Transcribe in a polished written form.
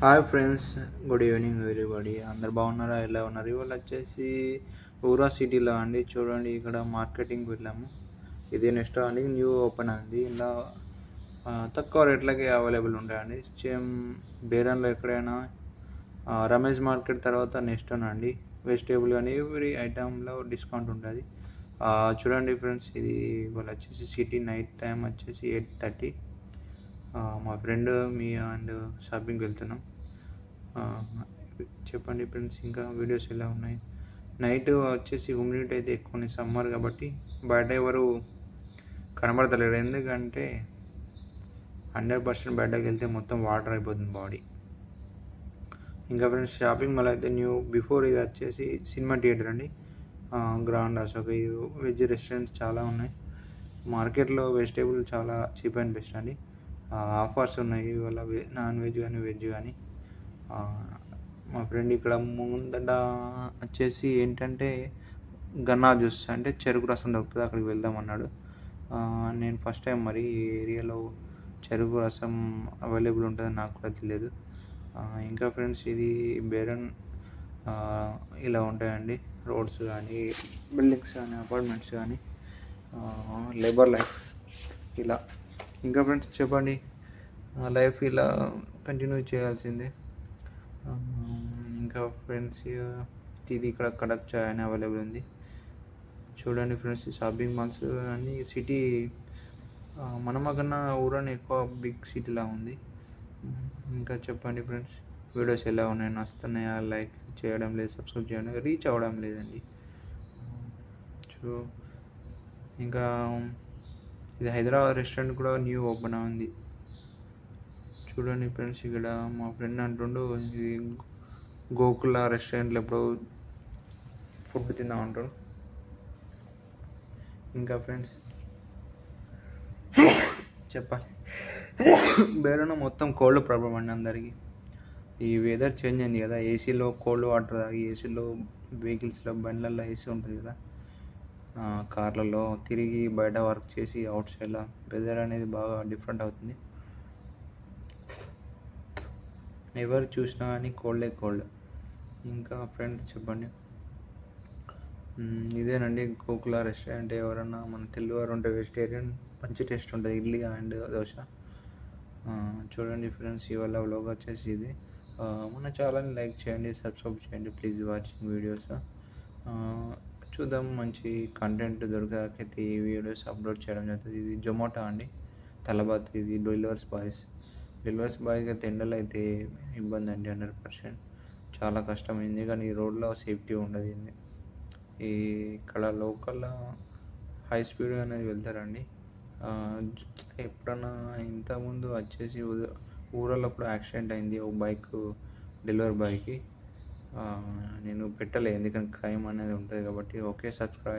Hi friends, good evening everybody. అందరు బాగున్నారా? ఎలా ఉన్నారు? ఇవాళ వచ్చేసి ఊరా సిటీలో అండి. చూడండి, ఇక్కడ మార్కెటింగ్ వెళ్ళాము. ఇది నెక్స్ట్ అండి, న్యూ ఓపెన్ అయింది. ఇలా తక్కువ రేట్లకి అవైలబుల్ ఉంటాయండి. సేమ్ బేరన్లో ఎక్కడైనా రమేష్ మార్కెట్ తర్వాత నెక్స్ట్ అండి, వెజిటేబుల్ కానీ ఎవ్రీ ఐటెంలో డిస్కౌంట్ ఉంటుంది. చూడండి ఫ్రెండ్స్, ఇది ఇవాళ వచ్చేసి సిటీ నైట్ టైం వచ్చేసి 8:30. మా ఫ్రెండ్ మీ అండ్ షాపింగ్కి వెళ్తున్నాం. ఆ, చెప్పండి ఫ్రెండ్స్, ఇంకా వీడియోస్ ఎలా ఉన్నాయి? నైట్ వచ్చేసి హ్యూమిడిటీ అయితే ఎక్కువ ఉంది, సమ్మర్ కాబట్టి బయట ఎవరు కనబడతలేరు. ఎందుకంటే 100% బయటకు వెళ్తే మొత్తం వాటర్ అయిపోతుంది బాడీ. ఇంకా ఫ్రెండ్స్, షాపింగ్ మాల్ అయితే న్యూ బిఫోర్ ఇది వచ్చేసి సినిమా థియేటర్ అండి. గ్రాండ్ అశోక్, వెజ్ రెస్టారెంట్స్ చాలా ఉన్నాయి. మార్కెట్లో వెజిటేబుల్ చాలా చీప్ అండ్ బెస్ట్ అండి. ఆఫర్స్ ఉన్నాయి ఇవాళ, నాన్ వెజ్ కానీ వెజ్ కానీ. మా ఫ్రెండ్ ఇక్కడ ముందట వచ్చేసి ఏంటంటే గన్నా జ్యూస్ అంటే చెరుకు రసం దొరుకుతుంది, అక్కడికి వెళ్దాం అన్నాడు. నేను ఫస్ట్ టైం మరి ఈ ఏరియాలో చెరుకు రసం అవైలబుల్ ఉంటుందని నాకు కూడా తెలియదు. ఇంకా ఫ్రెండ్స్, ఇది బేరన్ ఇలా ఉంటాయండి. రోడ్స్ కానీ, బిల్డింగ్స్ కానీ, అపార్ట్మెంట్స్ కానీ, లేబర్ లైఫ్ ఇలా. ఇంకా ఫ్రెండ్స్ చెప్పండి, లైఫ్ ఇలా కంటిన్యూ చేయాల్సిందే. ఇంకా ఫ్రెండ్స్, ఇది ఇక్కడ కడక్ చాయ్ అని అవైలబుల్ ఉంది. చూడండి ఫ్రెండ్స్, షాపింగ్ మాల్స్ అన్నీ సిటీ మనమ కన్నా ఊరని ఎక్కువ బిగ్ సిటీలా ఉంది. ఇంకా చెప్పండి ఫ్రెండ్స్, వీడియోస్ ఎలా ఉన్నాయి? నచ్చుతున్నాయా? లైక్ చేయడం లేదు, సబ్స్క్రైబ్ చేయడం, రీచ్ అవ్వడం లేదండి. ఇంకా ఇది హైదరాబాద్ రెస్టారెంట్ కూడా న్యూ ఓపెన్ ఉంది. చూడండి ఫ్రెండ్స్, ఇక్కడ మా ఫ్రెండ్ అంటుండు ఇది గోకుల రెస్టారెంట్లో ఎప్పుడో ఫుడ్ తిందాం అంటాడు. ఇంకా ఫ్రెండ్స్ చెప్పాలి, బేరన మొత్తం కోల్డ్ ప్రాబ్లం అండి అందరికీ. ఈ వెదర్ చేంజ్ అయింది కదా, ఏసీలో కోల్డ్ వాటర్ తాగి, ఏసీలో వెహికల్స్లో బండ్లలో ఏసీ ఉంటుంది కదా, కార్లలో తిరిగి బయట వర్క్ చేసి అవుట్ సైడ్లో వెదర్ అనేది బాగా డిఫరెంట్ అవుతుంది. ఎవరు చూసినా కానీ కోల్డే కోల్డ్. ఇంకా ఫ్రెండ్స్ చెప్పండి, ఇదేనండి గోకుల రెస్టారెంట్. ఎవరన్నా మన తెలుగువారు ఉంటే వెజిటేరియన్ మంచి టేస్ట్ ఉంటుంది, ఇడ్లీ అండ్ దోశ. చూడండి ఫ్రెండ్స్, ఇవాళ వ్లాగ్ వచ్చేసి ఇది. మన ఛానల్ని లైక్ చేయండి, సబ్స్క్రైబ్ చేయండి, ప్లీజ్ వాచింగ్ వీడియోస్. చూద్దాం, మంచి కంటెంట్ దొరికాకైతే ఈ వీడియోస్ అప్లోడ్ చేయడం జరుగుతుంది. ఇది జొమాటో అండి, తలబాత్. ఇది డెలివర్స్ బాయ్స్ అయితే ఎండలో అయితే ఇబ్బంది అండి, 100% చాలా కష్టమైంది. కానీ ఈ రోడ్లో సేఫ్టీ ఉండదు. ఈ ఇక్కడ లోకల్ హై స్పీడ్ అనేది వెళ్తారండి. ఎప్పుడన్నా ఇంతకుముందు వచ్చేసి ఊరల్లో కూడా యాక్సిడెంట్ అయింది ఒక బైక్, డెలివరీ బాయ్కి. నేను పెట్టలే, ఎందుకంటే క్రైమ్ అనేది ఉంటుంది కాబట్టి. Okay, subscribe.